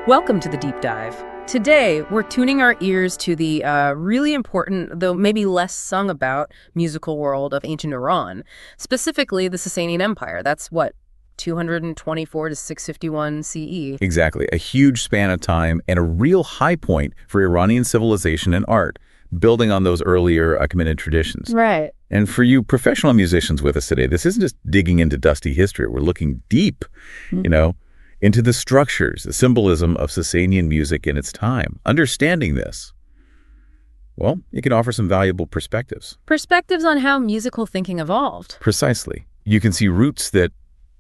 Welcome to the Deep Dive. Today, we're tuning our ears to the really important, though maybe less sung about, musical world of ancient Iran, specifically the Sassanian Empire. That's what, 224 to 651 CE? Exactly. A huge span of time and a real high point for Iranian civilization and art, building on those earlier Achaemenid traditions. Right. And for you professional musicians with us today, this isn't just digging into dusty history. We're looking deep, into the structures, the symbolism of Sassanian music in its time. Understanding this, well, it can offer some valuable perspectives. Perspectives on how musical thinking evolved. Precisely. You can see roots that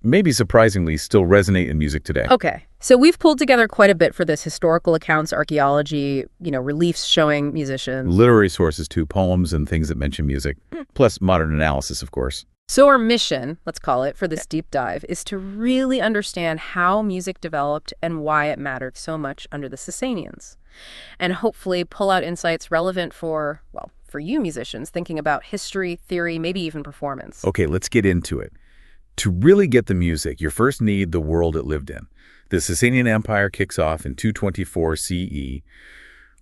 maybe surprisingly still resonate in music today. Okay, so we've pulled together quite a bit for this: historical accounts, archaeology, reliefs showing musicians. Literary sources too, poems and things that mention music, plus modern analysis, of course. So our mission, let's call it, for this deep dive is to really understand how music developed and why it mattered so much under the Sassanians. And hopefully pull out insights relevant for you musicians thinking about history, theory, maybe even performance. Okay, let's get into it. To really get the music, you first need the world it lived in. The Sassanian Empire kicks off in 224 CE.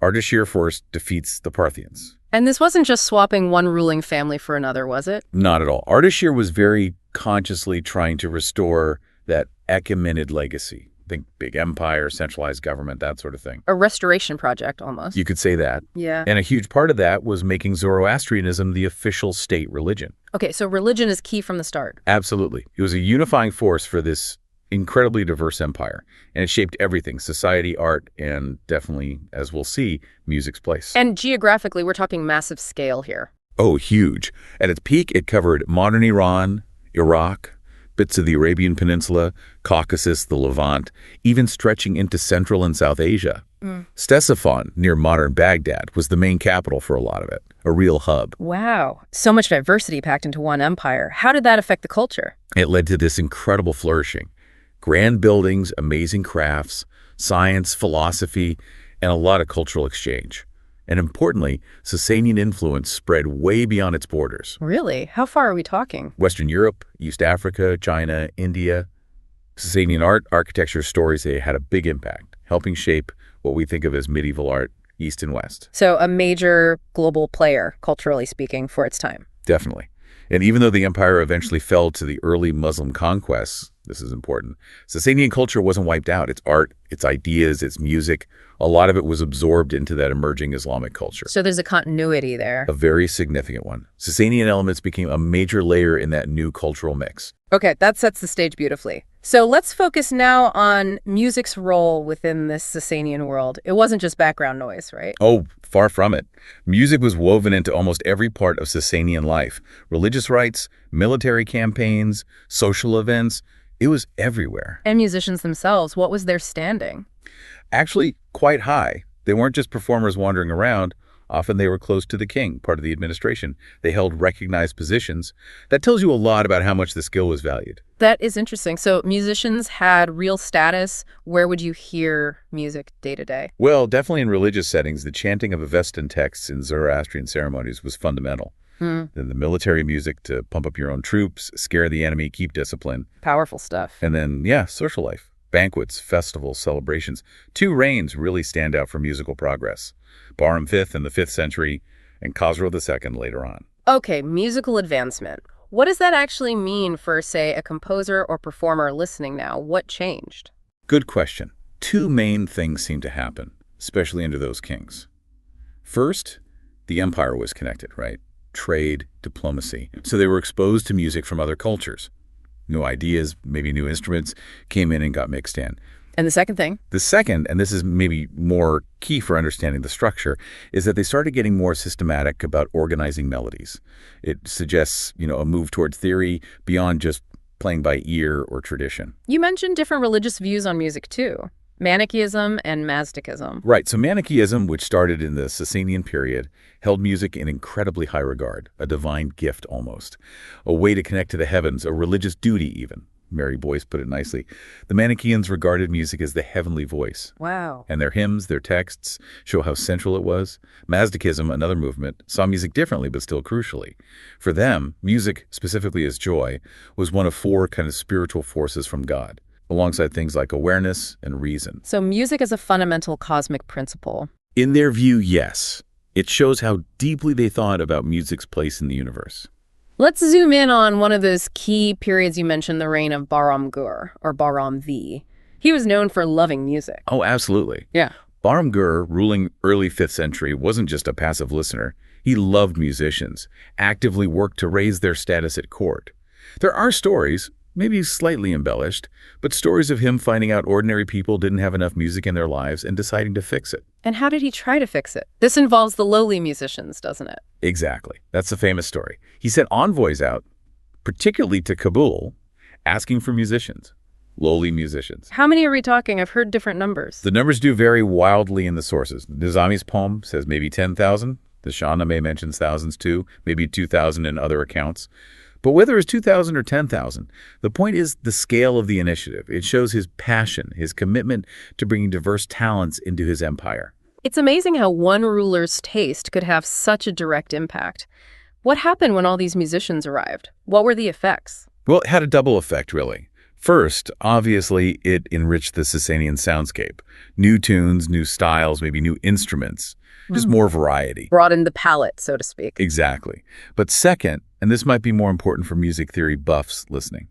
Ardashir first defeats the Parthians. And this wasn't just swapping one ruling family for another, was it? Not at all. Ardashir was very consciously trying to restore that Achaemenid legacy. Think big empire, centralized government, that sort of thing. A restoration project, almost. You could say that. Yeah. And a huge part of that was making Zoroastrianism the official state religion. Okay, so religion is key from the start. Absolutely. It was a unifying force for this incredibly diverse empire, and it shaped everything: society, art, and definitely, as we'll see, music's place. And geographically, we're talking massive scale here. Oh, huge. At its peak, it covered modern Iran, Iraq, bits of the Arabian Peninsula, Caucasus, the Levant, even stretching into Central and South Asia. Ctesiphon, near modern Baghdad, was the main capital for a lot of it, a real hub. Wow, so much diversity packed into one empire. How did that affect the culture? It led to this incredible flourishing. Grand buildings, amazing crafts, science, philosophy, and a lot of cultural exchange. And importantly, Sassanian influence spread way beyond its borders. Really? How far are we talking? Western Europe, East Africa, China, India. Sassanian art, architecture, stories, they had a big impact, helping shape what we think of as medieval art, East and West. So a major global player, culturally speaking, for its time. Definitely. And even though the empire eventually fell to the early Muslim conquests, this is important, Sassanian culture wasn't wiped out. Its art, its ideas, its music, a lot of it was absorbed into that emerging Islamic culture. So there's a continuity there. A very significant one. Sassanian elements became a major layer in that new cultural mix. Okay, that sets the stage beautifully. So let's focus now on music's role within this Sassanian world. It wasn't just background noise, right? Oh, far from it. Music was woven into almost every part of Sassanian life. Religious rites, military campaigns, social events. It was everywhere. And musicians themselves, what was their standing? Actually, quite high. They weren't just performers wandering around. Often they were close to the king, part of the administration. They held recognized positions. That tells you a lot about how much the skill was valued. That is interesting. So musicians had real status. Where would you hear music day to day? Well, definitely in religious settings, the chanting of Avestan texts in Zoroastrian ceremonies was fundamental. Then the military music to pump up your own troops, scare the enemy, keep discipline. Powerful stuff. And then, social life. Banquets, festivals, celebrations. Two reigns really stand out for musical progress. Bahram V in the 5th century and Khosrow II later on. Okay, musical advancement. What does that actually mean for, say, a composer or performer listening now? What changed? Good question. Two main things seem to happen, especially under those kings. First, the empire was connected, right? Trade, diplomacy. So they were exposed to music from other cultures. New ideas, maybe new instruments, came in and got mixed in. And the second thing? The second, and this is maybe more key for understanding the structure, is that they started getting more systematic about organizing melodies. It suggests, a move toward theory beyond just playing by ear or tradition. You mentioned different religious views on music, too. Manichaeism and Mazdaism. Right, so Manichaeism, which started in the Sassanian period, held music in incredibly high regard, a divine gift almost, a way to connect to the heavens, a religious duty even. Mary Boyce put it nicely. The Manichaeans regarded music as the heavenly voice. Wow. And their hymns, their texts, show how central it was. Mazdaism, another movement, saw music differently but still crucially. For them, music, specifically as joy, was one of four kind of spiritual forces from God. alongside things like awareness and reason. So music is a fundamental cosmic principle. In their view, yes. It shows how deeply they thought about music's place in the universe. Let's zoom in on one of those key periods you mentioned, the reign of Bahram Gur, or Bahram V. He was known for loving music. Oh, absolutely. Yeah. Bahram Gur, ruling early 5th century, wasn't just a passive listener. He loved musicians, actively worked to raise their status at court. There are stories, maybe slightly embellished, but stories of him finding out ordinary people didn't have enough music in their lives and deciding to fix it. And how did he try to fix it? This involves the lowly musicians, doesn't it? Exactly. That's the famous story. He sent envoys out, particularly to Kabul, asking for musicians, lowly musicians. How many are we talking? I've heard different numbers. The numbers do vary wildly in the sources. Nizami's poem says maybe 10,000. The Shahnameh mentions thousands too, maybe 2,000 in other accounts. But whether it's 2,000 or 10,000, the point is the scale of the initiative. It shows his passion, his commitment to bringing diverse talents into his empire. It's amazing how one ruler's taste could have such a direct impact. What happened when all these musicians arrived? What were the effects? Well, it had a double effect, really. First, obviously, it enriched the Sassanian soundscape. New tunes, new styles, maybe new instruments, just more variety. Broadened the palette, so to speak. Exactly. But second, and this might be more important for music theory buffs listening,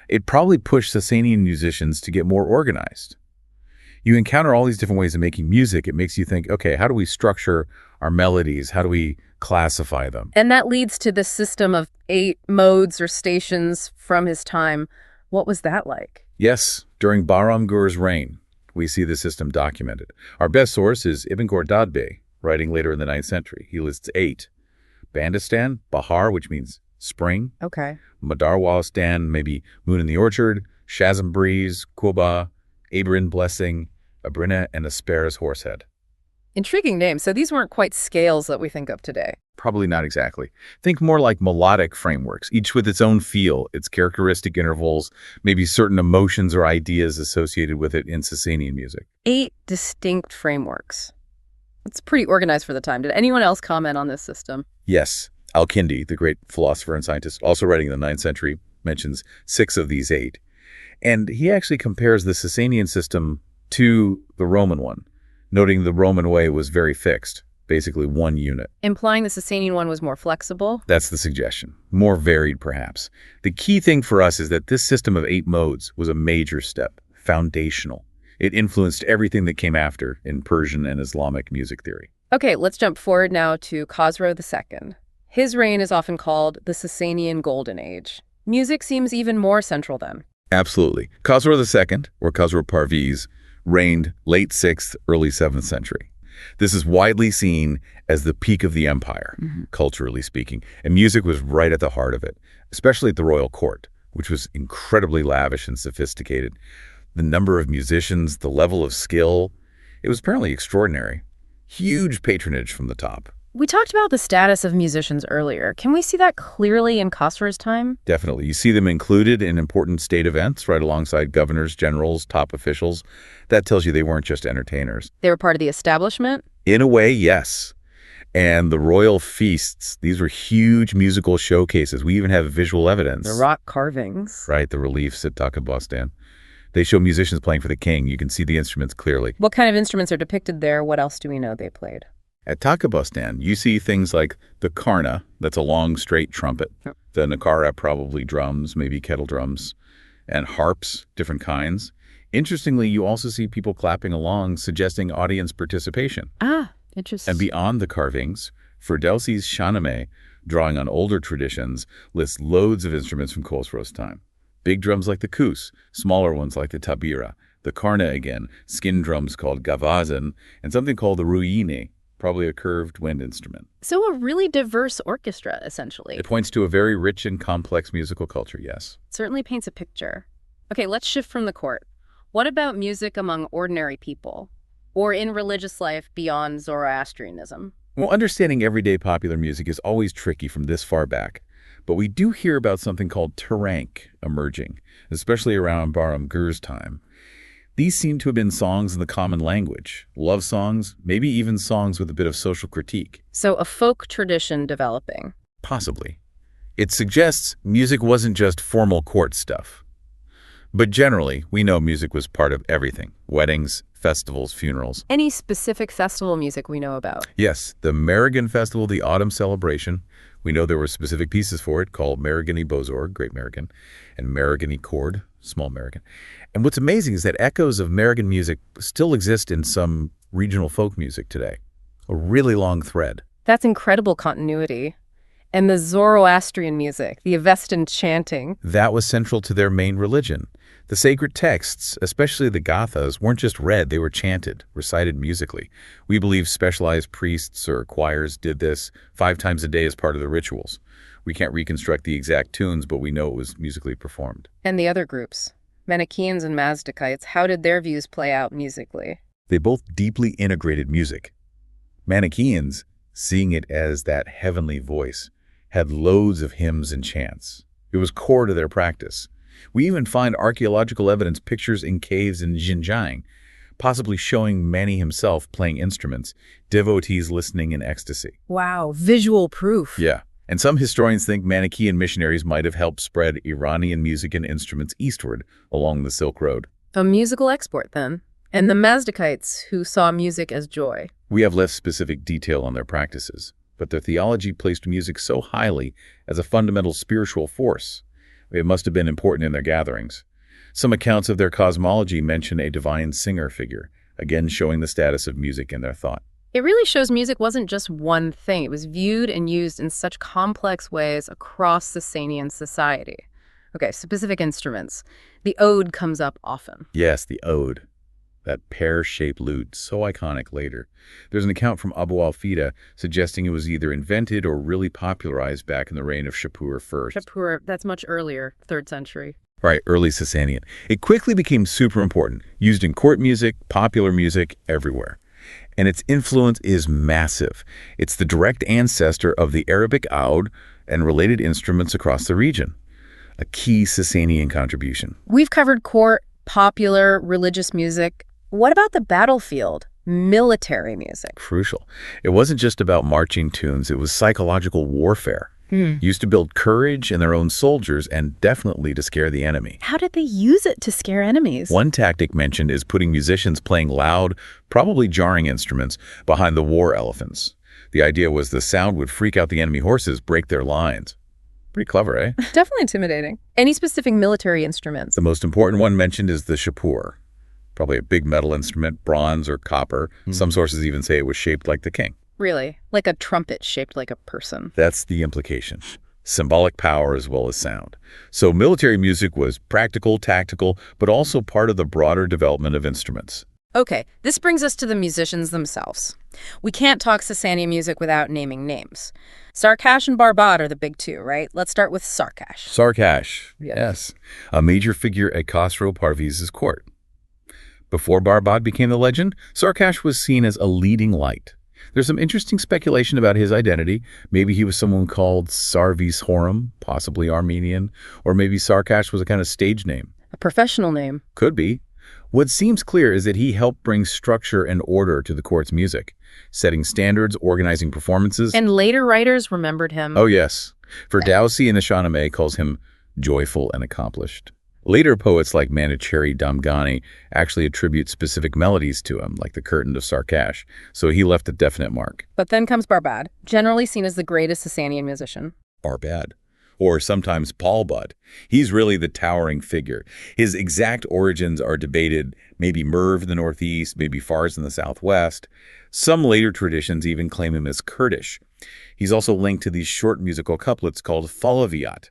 it probably pushed Sassanian musicians to get more organized. You encounter all these different ways of making music. It makes you think, okay, how do we structure our melodies? How do we classify them? And that leads to the system of 8 modes or stations from his time. What was that like? Yes, during Bahram Gur's reign, we see the system documented. Our best source is Ibn Khordadbeh, writing later in the 9th century. He lists 8. Bandistan, Bahar, which means spring. Okay. Madarwalistan, maybe moon in the orchard. Shazam breeze, Quba, Abrin blessing, Abrina, and Asper's horsehead. Intriguing name. So these weren't quite scales that we think of today. Probably not exactly. Think more like melodic frameworks, each with its own feel, its characteristic intervals, maybe certain emotions or ideas associated with it in Sassanian music. 8 distinct frameworks. It's pretty organized for the time. Did anyone else comment on this system? Yes. Al-Kindi, the great philosopher and scientist, also writing in the 9th century, mentions 6 of these 8. And he actually compares the Sassanian system to the Roman one, noting the Roman way was very fixed, basically one unit. Implying the Sassanian one was more flexible? That's the suggestion. More varied, perhaps. The key thing for us is that this system of 8 modes was a major step, foundational. It influenced everything that came after in Persian and Islamic music theory. Okay, let's jump forward now to Khosrow II. His reign is often called the Sassanian Golden Age. Music seems even more central then. Absolutely. Khosrow II, or Khosrow Parviz, reigned late 6th, early 7th century. This is widely seen as the peak of the empire, culturally speaking, and music was right at the heart of it, especially at the royal court, which was incredibly lavish and sophisticated. The number of musicians, the level of skill, it was apparently extraordinary. Huge patronage from the top. We talked about the status of musicians earlier. Can we see that clearly in Khosrow's time? Definitely. You see them included in important state events right alongside governors, generals, top officials. That tells you they weren't just entertainers. They were part of the establishment? In a way, yes. And the royal feasts, these were huge musical showcases. We even have visual evidence. The rock carvings. Right, the reliefs at Takabastan. They show musicians playing for the king. You can see the instruments clearly. What kind of instruments are depicted there? What else do we know they played? At Takabastan, you see things like the karna, that's a long, straight trumpet. Yep. The nakara, probably drums, maybe kettle drums, and harps, different kinds. Interestingly, you also see people clapping along, suggesting audience participation. Ah, interesting. And beyond the carvings, Ferdowsi's Shahnameh, drawing on older traditions, lists loads of instruments from Khosrow's time. Big drums like the kus, smaller ones like the tabira, the karna again, skin drums called gavazan, and something called the ruine, probably a curved wind instrument. So a really diverse orchestra, essentially. It points to a very rich and complex musical culture, yes. Certainly paints a picture. Okay, let's shift from the court. What about music among ordinary people, or in religious life beyond Zoroastrianism? Well, understanding everyday popular music is always tricky from this far back, but we do hear about something called tarank emerging, especially around Bahram Gur's time. These seem to have been songs in the common language, love songs, maybe even songs with a bit of social critique. So a folk tradition developing. Possibly. It suggests music wasn't just formal court stuff. But generally, we know music was part of everything. Weddings, festivals, funerals. Any specific festival music we know about? Yes, the Merrigan Festival, the autumn celebration. We know there were specific pieces for it called Merrigany Bozorg, Great Merrigan, and Merrigany Chord, Small Merrigan. And what's amazing is that echoes of Merrigan music still exist in some regional folk music today. A really long thread. That's incredible continuity. And the Zoroastrian music, the Avestan chanting. That was central to their main religion. The sacred texts, especially the Gathas, weren't just read, they were chanted, recited musically. We believe specialized priests or choirs did this 5 times a day as part of the rituals. We can't reconstruct the exact tunes, but we know it was musically performed. And the other groups, Manichaeans and Mazdakites, how did their views play out musically? They both deeply integrated music. Manichaeans, seeing it as that heavenly voice, had loads of hymns and chants. It was core to their practice. We even find archaeological evidence, pictures in caves in Xinjiang, possibly showing Mani himself playing instruments, devotees listening in ecstasy. Wow, visual proof. Yeah. And some historians think Manichaean missionaries might have helped spread Iranian music and instruments eastward along the Silk Road. A musical export, then. And the Mazdakites, who saw music as joy. We have less specific detail on their practices, but their theology placed music so highly as a fundamental spiritual force. It must have been important in their gatherings. Some accounts of their cosmology mention a divine singer figure, again showing the status of music in their thought. It really shows music wasn't just one thing. It was viewed and used in such complex ways across Sassanian society. Okay, specific instruments. The oud comes up often. Yes, the oud. That pear-shaped lute, so iconic later. There's an account from Abu al-Fida suggesting it was either invented or really popularized back in the reign of Shapur I. Shapur, that's much earlier, 3rd century. Right, early Sassanian. It quickly became super important, used in court music, popular music, everywhere. And its influence is massive. It's the direct ancestor of the Arabic oud and related instruments across the region. A key Sassanian contribution. We've covered court, popular, religious music. What about the battlefield? Military music. Crucial. It wasn't just about marching tunes, it was psychological warfare. Used to build courage in their own soldiers and definitely to scare the enemy. How did they use it to scare enemies? One tactic mentioned is putting musicians playing loud, probably jarring instruments behind the war elephants. The idea was the sound would freak out the enemy horses, break their lines. Pretty clever, eh? Definitely intimidating. Any specific military instruments? The most important one mentioned is the shapur. Probably a big metal instrument, bronze or copper. Some sources even say it was shaped like the king. Really? Like a trumpet shaped like a person? That's the implication. Symbolic power as well as sound. So military music was practical, tactical, but also part of the broader development of instruments. Okay, this brings us to the musicians themselves. We can't talk Sassanian music without naming names. Sarkash and Barbad are the big two, right? Let's start with Sarkash. Sarkash, yes. A major figure at Khosrow Parviz's court. Before Barbad became the legend, Sarkash was seen as a leading light. There's some interesting speculation about his identity. Maybe he was someone called Sarvis Horum, possibly Armenian, or maybe Sarkash was a kind of stage name. A professional name. Could be. What seems clear is that he helped bring structure and order to the court's music, setting standards, organizing performances. And later writers remembered him. Oh, yes. Ferdowsi in the Shahnameh calls him joyful and accomplished. Later poets like Manicherry Damghani actually attribute specific melodies to him, like the Curtain of Sarkash, so he left a definite mark. But then comes Barbad, generally seen as the greatest Sassanian musician. Barbad, or sometimes Barbad. He's really the towering figure. His exact origins are debated, maybe Merv in the northeast, maybe Fars in the southwest. Some later traditions even claim him as Kurdish. He's also linked to these short musical couplets called falaviyat,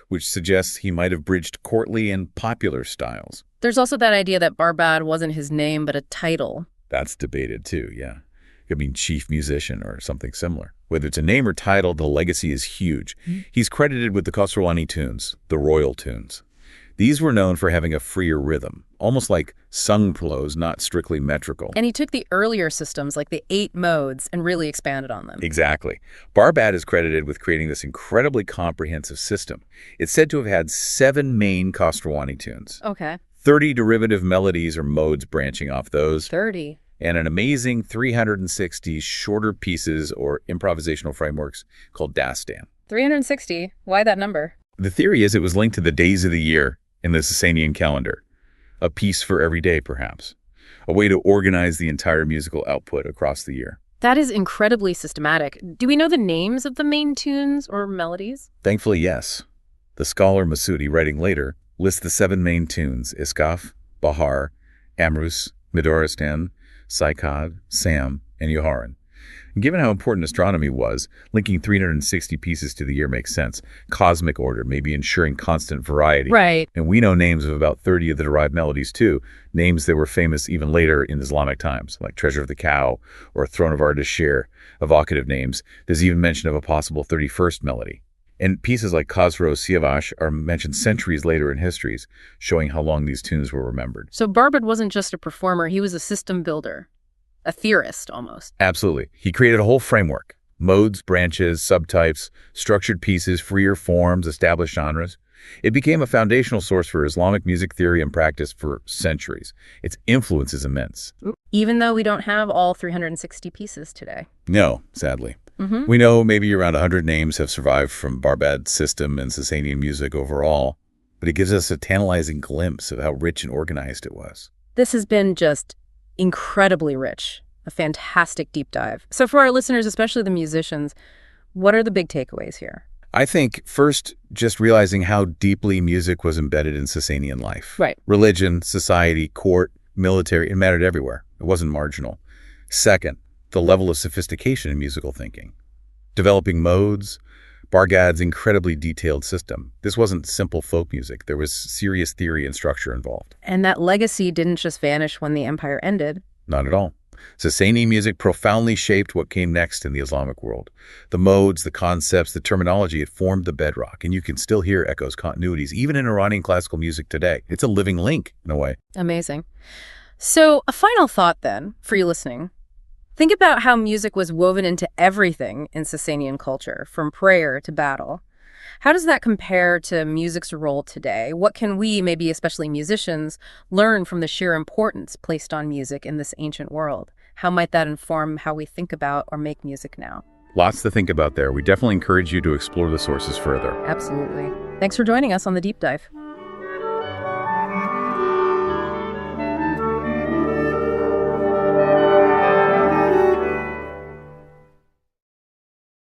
which suggests he might have bridged courtly and popular styles. There's also that idea that Barbad wasn't his name, but a title. That's debated too, yeah. It could mean chief musician or something similar. Whether it's a name or title, the legacy is huge. He's credited with the Khosrowani tunes, the royal tunes. These were known for having a freer rhythm, almost like sung prose, not strictly metrical. And he took the earlier systems, like the 8 modes, and really expanded on them. Exactly. Barbad is credited with creating this incredibly comprehensive system. It's said to have had 7 main Khosrowani tunes. Okay. 30 derivative melodies or modes branching off those. 30. And an amazing 360 shorter pieces or improvisational frameworks called dastan. 360? Why that number? The theory is it was linked to the days of the year in the Sassanian calendar. A piece for every day, perhaps. A way to organize the entire musical output across the year. That is incredibly systematic. Do we know the names of the main tunes or melodies? Thankfully, yes. The scholar Masudi, writing later, lists the 7 main tunes: Iskaf, Bahar, Amrus, Midoristan, Saikad, Sam, and Yoharan. Given how important astronomy was, linking 360 pieces to the year makes sense. Cosmic order, maybe ensuring constant variety. Right. And we know names of about 30 of the derived melodies, too. Names that were famous even later in Islamic times, like Treasure of the Cow or Throne of Ardashir, evocative names. There's even mention of a possible 31st melody. And pieces like Khosrow Siavash are mentioned centuries later in histories, showing how long these tunes were remembered. So Barbad wasn't just a performer, he was a system builder. A theorist, almost. Absolutely. He created a whole framework. Modes, branches, subtypes, structured pieces, freer forms, established genres. It became a foundational source for Islamic music theory and practice for centuries. Its influence is immense. Even though we don't have all 360 pieces today. No, sadly. We know maybe around 100 names have survived from Barbad's system and Sassanian music overall, but it gives us a tantalizing glimpse of how rich and organized it was. This has been just incredibly rich, a fantastic deep dive. So for our listeners, especially the musicians, what are the big takeaways here? I think, first, just realizing how deeply music was embedded in Sassanian life. Right. Religion, Society, court, military, it mattered everywhere. It wasn't marginal. Second, the level of sophistication in musical thinking. Developing modes, Barbad's incredibly detailed system. This wasn't simple folk music. There was serious theory and structure involved. And that legacy didn't just vanish when the empire ended. Not at all. Sassanian music profoundly shaped what came next in the Islamic world. The modes, the concepts, the terminology, it formed the bedrock. And you can still hear echoes, continuities, even in Iranian classical music today. It's a living link, in a way. Amazing. So a final thought, then, for you listening. Think about how music was woven into everything in Sassanian culture, from prayer to battle. How does that compare to music's role today? What can we, maybe especially musicians, learn from the sheer importance placed on music in this ancient world? How might that inform how we think about or make music now? Lots to think about there. We definitely encourage you to explore the sources further. Absolutely. Thanks for joining us on The Deep Dive.